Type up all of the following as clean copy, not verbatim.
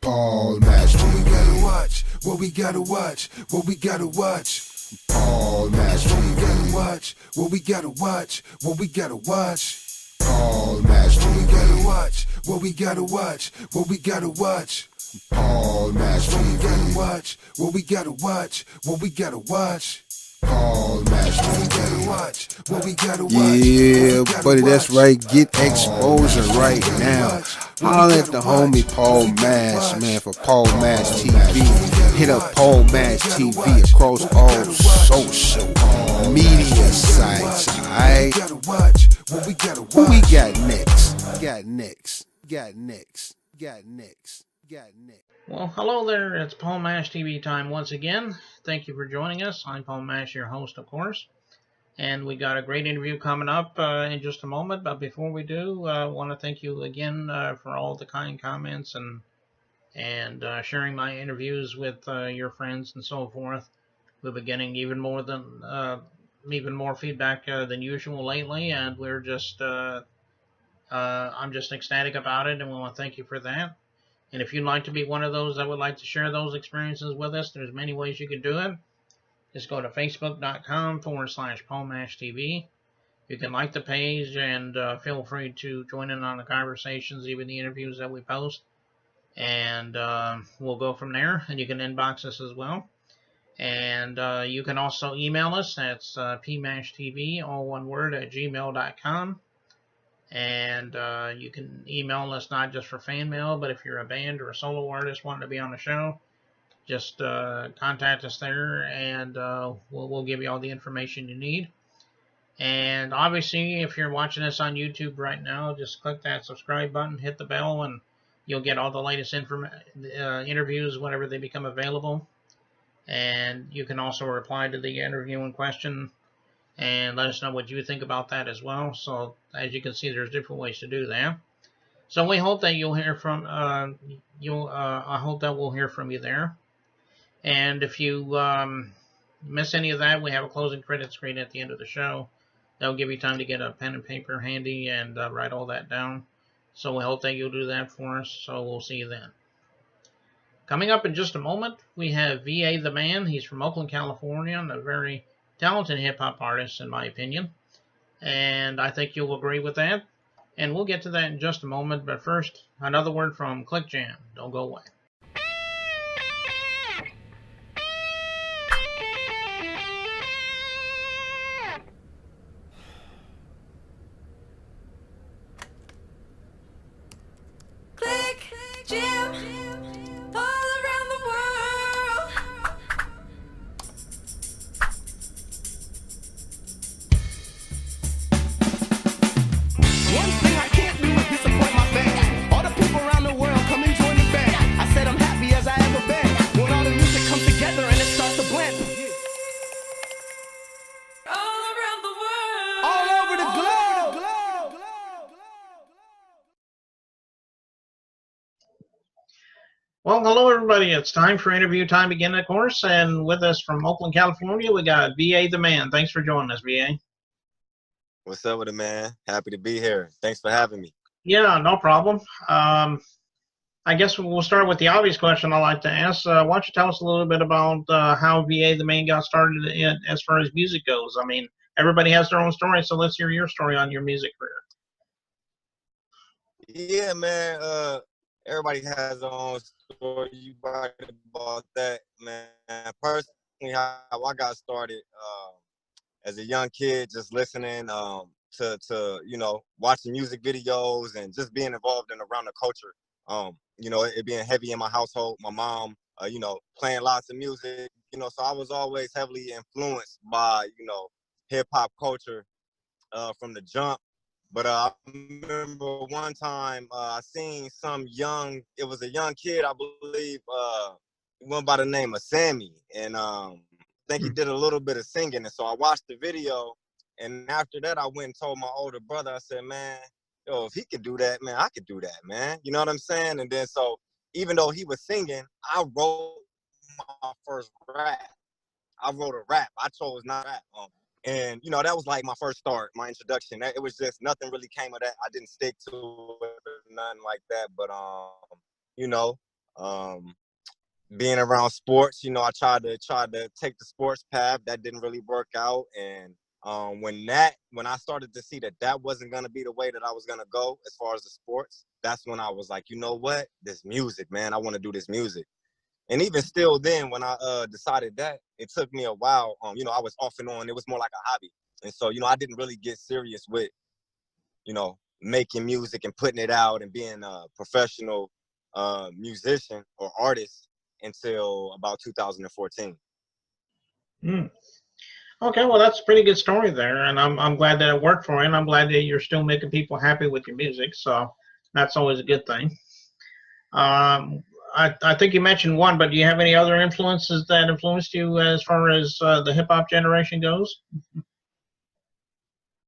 Paul Master. What we gotta watch, what we gotta watch, what we gotta watch. Paul Master. What we gotta watch, what we gotta watch, what we gotta watch. Paul Master. What we gotta watch, what we gotta watch, what we gotta watch. Paul Master. What we gotta watch, what we gotta watch, what we gotta watch. Paul Master. What we gotta watch, what we gotta watch. Yeah, buddy, that's right. Get exposure right now. Holla at the homie Paul Mash, man, for Paul Mash TV. Hit up Paul Mash TV across all social media sites, alright? Who we got next? Well, hello there. It's Paul Mash TV time once again. Thank you for joining us. I'm Paul Mash, your host, of course. And we got a great interview coming up in just a moment. But before we do, I want to thank you again for all the kind comments and sharing my interviews with your friends and so forth. We've been getting even more feedback than usual lately, and we're just I'm just ecstatic about it, and we want to thank you for that. And if you'd like to be one of those that would like to share those experiences with us, there's many ways you can do it. Just go to facebook.com/PaulMashTV. You can like the page and feel free to join in on the conversations, even the interviews that we post. And we'll go from there. And you can inbox us as well. And you can also email us. That's pmashtv, all one word, @gmail.com. And you can email us not just for fan mail, but if you're a band or a solo artist wanting to be on the show, just contact us there, and we'll give you all the information you need. And obviously, if you're watching us on YouTube right now, just click that subscribe button, hit the bell, and you'll get all the latest interviews whenever they become available. And you can also reply to the interview in question and let us know what you think about that as well. So as you can see, there's different ways to do that. So we hope that you'll hear from I hope that we'll hear from you there. And if you miss any of that, we have a closing credit screen at the end of the show. That'll give you time to get a pen and paper handy and write all that down. So we hope that you'll do that for us. So we'll see you then. Coming up in just a moment, we have V.A. the Man. He's from Oakland, California, and a very talented hip-hop artist, in my opinion. And I think you'll agree with that. And we'll get to that in just a moment. But first, another word from Click Jam. Don't go away. Click Jam all around the world. One thing I can't do is disappoint my fans. All the people around the world come and join the band. I said I'm happy as I ever been. When all the music comes together and it starts to blend. All around the world. All over the globe. Well, hello, everybody. It's time for interview time again, of course. And with us from Oakland, California, we got V.A. the Man. Thanks for joining us, V.A. What's up with it, man? Happy to be here. Thanks for having me. Yeah, no problem. I guess we'll start with the obvious question I like to ask. Why don't you tell us a little bit about how V.A. the Man got started as far as music goes? I mean, everybody has their own story, so let's hear your story on your music career. Yeah, man. Everybody has their own story. You right about that, man. Personally, how I got started as a young kid, just listening to watching music videos and just being involved in around the culture. It being heavy in my household. My mom, playing lots of music. So I was always heavily influenced by hip hop culture from the jump. But I remember one time I seen it was a young kid, I believe, went by the name of Sammy. And I think he did a little bit of singing. And so I watched the video. And after that, I went and told my older brother, I said, man, if he could do that, man, I could do that, man. You know what I'm saying? And then so even though he was singing, I wrote my first rap. I wrote a rap. I chose not rap. And, that was like my first start, my introduction. It was just nothing really came of that. I didn't stick to it or nothing like that. But, Being around sports, you know, I tried to take the sports path. That didn't really work out. And when I started to see that that wasn't gonna be the way that I was gonna go as far as the sports, that's when I was like, you know what, this music, man, I want to do this music. And even still, then when I decided that, it took me a while. You know, I was off and on. It was more like a hobby, and so you know, I didn't really get serious with, you know, making music and putting it out and being a professional musician or artist until about 2014. Hmm. Okay, well, that's a pretty good story there, and I'm glad that it worked for you, and I'm glad that you're still making people happy with your music. So that's always a good thing. Um, I think you mentioned one, but do you have any other influences that influenced you as far as the hip hop generation goes?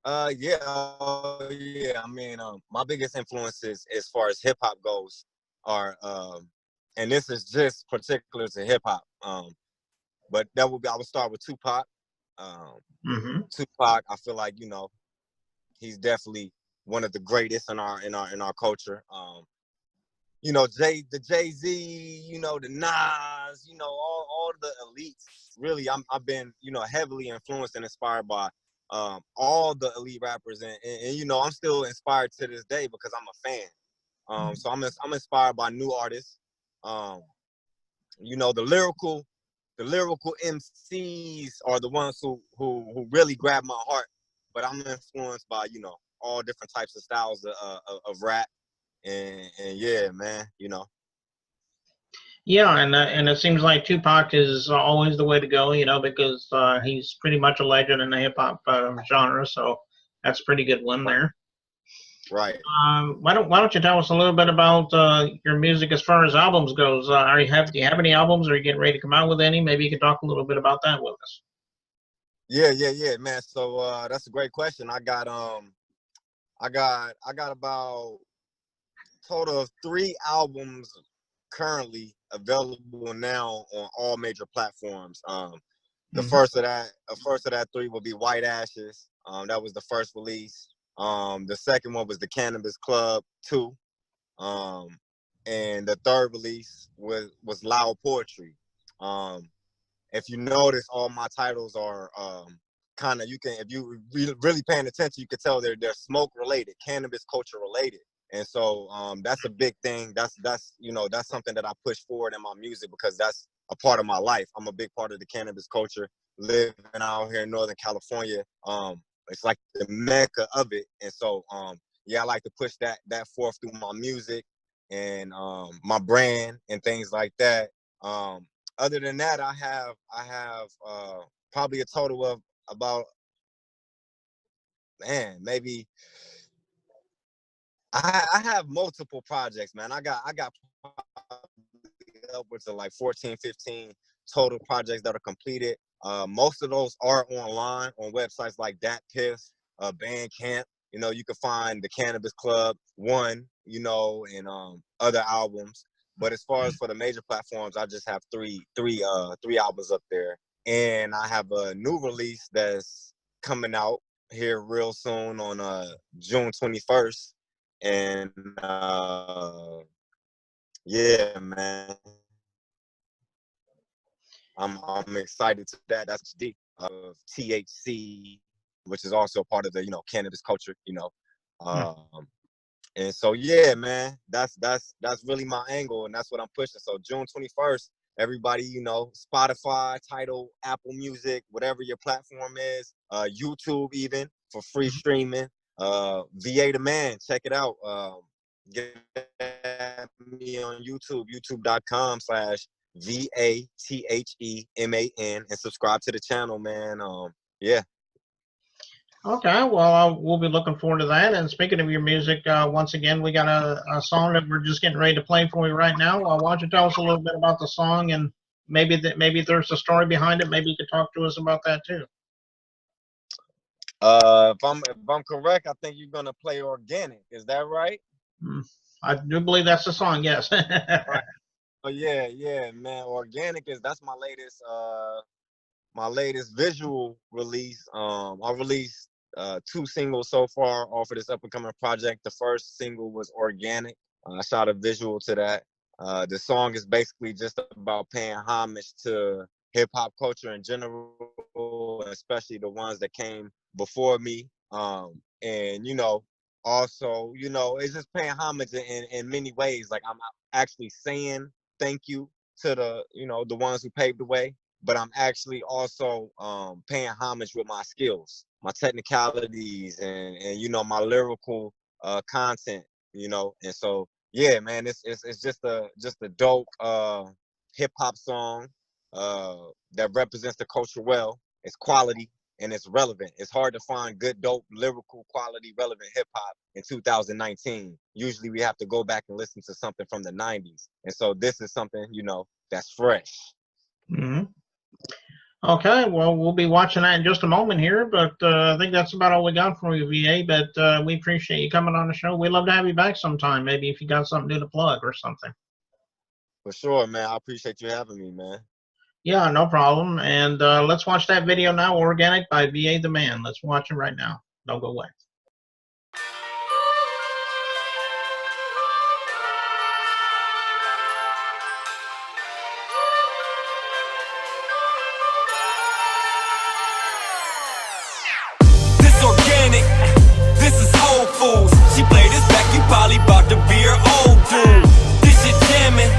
Yeah, yeah. I mean, my biggest influences as far as hip hop goes are, and this is just particular to hip hop. But that would be, I would start with Tupac. Um, Mm-hmm. Tupac, I feel like, you know, he's definitely one of the greatest in our culture. You know, the Jay-Z, you know, the Nas, you know, all the elites. Really, I've been, you know, heavily influenced and inspired by all the elite rappers, and you know, I'm still inspired to this day because I'm a fan. So I'm inspired by new artists. Um, you know, the lyrical MCs are the ones who really grab my heart. But I'm influenced by, you know, all different types of styles of rap, and yeah, man, you know. Yeah, and it seems like Tupac is always the way to go, you know, because he's pretty much a legend in the hip hop genre. So that's a pretty good one Right. there. Right. Why don't you tell us a little bit about your music as far as albums goes? Do you have any albums? Are you getting ready to come out with any? Maybe you could talk a little bit about that with us. Yeah, man. So that's a great question. I got about total of 3 albums currently available now on all major platforms. The Hmm. first of that 3 will be White Ashes. That was the first release. The second one was the Cannabis Club 2. Um, and the third release was Loud Poetry. Um, if you notice, all my titles are kind of, you can, if you really paying attention, you can tell they're smoke related, cannabis culture related. And so that's a big thing. That's you know, that's something that I push forward in my music because that's a part of my life. I'm a big part of the cannabis culture. Living out here in Northern California, it's like the mecca of it. And so yeah, I like to push that forth through my music and my brand and things like that. Other than that, I have probably a total of about, man, maybe I have multiple projects, man. I got upwards of like 14, 15 total projects that are completed. Most of those are online on websites like Dat Piff, Bandcamp. You know, you can find the Cannabis Club 1, you know, and other albums. But as far as for the major platforms, I just have three albums up there. And I have a new release that's coming out here real soon on June 21st. And yeah, man, I'm excited to that. That's deep of THC, which is also part of the, you know, cannabis culture, you know. Hmm. Um, and so yeah, man, that's really my angle, and that's what I'm pushing. So June 21st, everybody, you know, Spotify, Tidal, Apple Music, whatever your platform is, YouTube even for free streaming. VA the Man, check it out. Get me on YouTube, youtube.com/VATHEMAN, and subscribe to the channel, man. Yeah. Okay, well, we'll be looking forward to that. And speaking of your music, once again, we got a song that we're just getting ready to play for you right now. Why don't you tell us a little bit about the song and maybe there's a story behind it. Maybe you could talk to us about that too. If I'm correct, I think you're gonna play Organic. Is that right? Hmm. I do believe that's the song. Yes. Right. Oh yeah, man. Organic is that's my latest visual release. I released 2 singles so far off of this up and coming project. The first single was Organic. I shot a visual to that. The song is basically just about paying homage to hip hop culture in general, especially the ones that came before me. And also, it's just paying homage in many ways. Like I'm actually saying thank you to the ones who paved the way, but I'm actually also paying homage with my skills, my technicalities, and my lyrical content, and so yeah, man, it's just a dope hip hop song that represents the culture well. It's quality and it's relevant. It's hard to find good, dope, lyrical, quality, relevant hip hop in 2019. Usually we have to go back and listen to something from the 90s. And so this is something, that's fresh. Mm-hmm. Okay, well, we'll be watching that in just a moment here, but I think that's about all we got for you, VA. But we appreciate you coming on the show. We'd love to have you back sometime, maybe if you got something new to plug or something. For sure, man. I appreciate you having me, man. Yeah, no problem. And let's watch that video now, Organic by VA the Man. Let's watch it right now. Don't go away. Organic, this is Whole Foods. She played this back, you probably bought the beer, old dude. This shit jamming,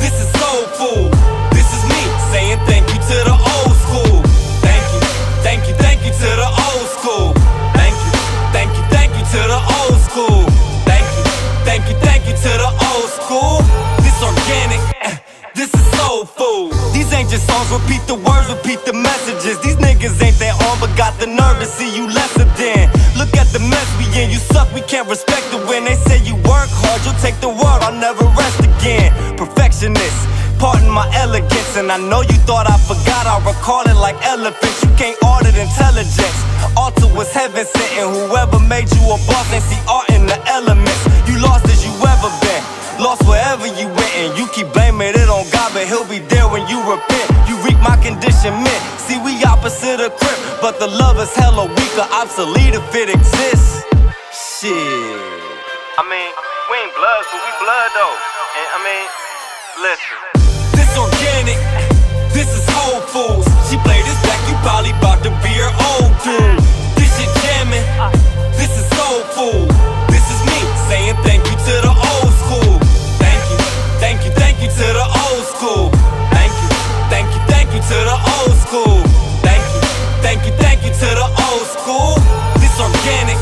this is soul food. This is me saying thank you to the old school. Thank you, thank you, thank you to the old school. Thank you, thank you, thank you to the old school. Thank you, thank you, thank you to the old school. This organic, this is soul food. These ain't just songs, repeat the words, repeat the messages. These niggas ain't their own, but got the nerve to see you lesser than. Look at the mess we in, you suck, we can't respect the win. They say you work hard, you'll take the world, I'll never rest again. Perfectionist, pardon my elegance. And I know you thought I forgot, I recall it like elephants. You can't audit intelligence. Altar was heaven sent, and whoever made you a boss ain't see art in the elements. You lost as you ever been, lost wherever you went. And you keep blaming it on God, but he'll be there when you repent. You reap my conditionment. See, we opposite of crip, but the love is hella weaker, obsolete if it exists. Shit. I mean, we ain't blood, but we blood though. And I mean, listen. This organic, this is Whole Foods. She played this back, you probably bought the beer, old dude. This shit jamming, this is soul food. This is me saying thank you to the old school. Thank you, thank you, thank you to the old school. Thank you, thank you, thank you to the old school. Thank you, thank you, thank you to the old school. This organic,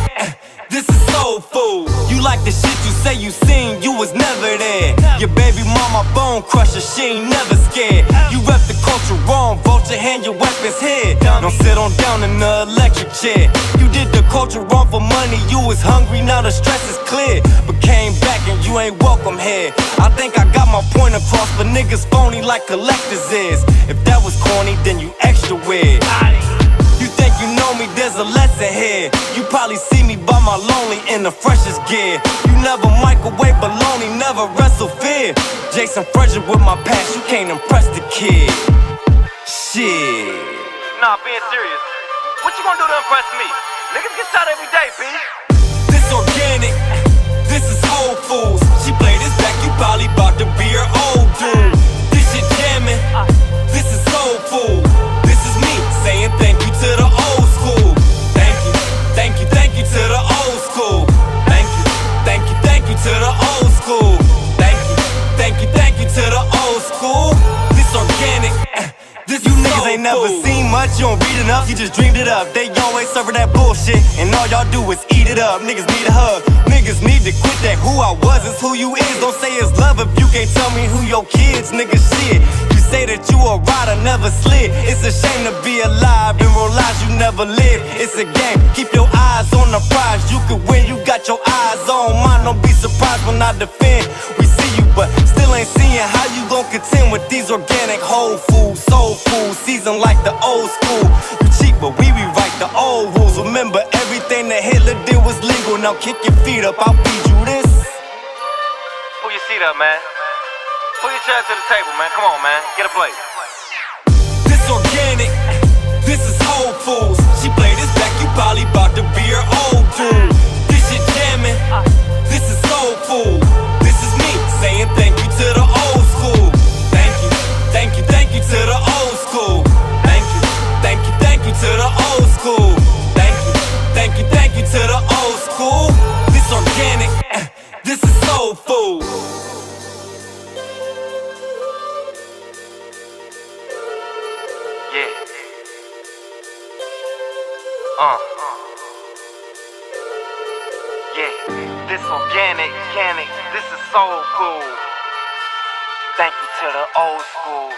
this is soul food. You like the shit you say you seen, you was never there. Your baby mama bone crusher, she ain't never scared. You rep the culture wrong, vulture, hand your weapons here. Don't sit on down in the electric chair. You did the culture wrong for money, you was hungry, now the stress is clear. But came back and you ain't welcome here. I think I got my point across, but niggas phony like collectors is. If that was corny, then you extra weird. You think you know me, there's a lesson here. You probably see me by my lonely in the freshest gear. You never microwave baloney, never wrestle fear. Jason Frederick with my past, you can't impress the kid. Shit. Nah, being serious, what you gonna do to impress me? Niggas get shot every day, B. This organic, this is Whole Foods. She played this back, you probably bought the beer, old dude. This shit jamming, this is soul food. This is me saying thank you to the old school. Thank you, thank you, thank you to the old school. Thank you, thank you, thank you to the old school. Thank you, thank you, thank you to the old school. This organic, this you niggas ain't never seen much, you don't read enough, you just dreamed it up. They always serving that bullshit, and all y'all do is eat it up. Niggas need a hug, niggas need to quit that who I was is who you is. Don't say it's love if you can't tell me who your kids, nigga, shit. You say that you a rider, never slid. It's a shame to be alive and realize you never lived. It's a game, keep your eyes on the prize. You could win, you got your eyes on mine. Don't be surprised when I defend. We see you, but still ain't seeing how you gon' contend with these organic whole foods, soul food, seasoned like the old school. You cheap, but we rewrite the old rules. Remember, everything that Hitler did was legal. Now kick your feet up, I'll feed you this. Pull your seat up, man. Pull your chair to the table, man. Come on, man. Get a plate. This organic, this is Whole Foods. She played this back, you probably bought the beer, old dude. This shit jamming, this is soul food. This is me saying thank you to the organic, this is soul food. Thank you to the old school.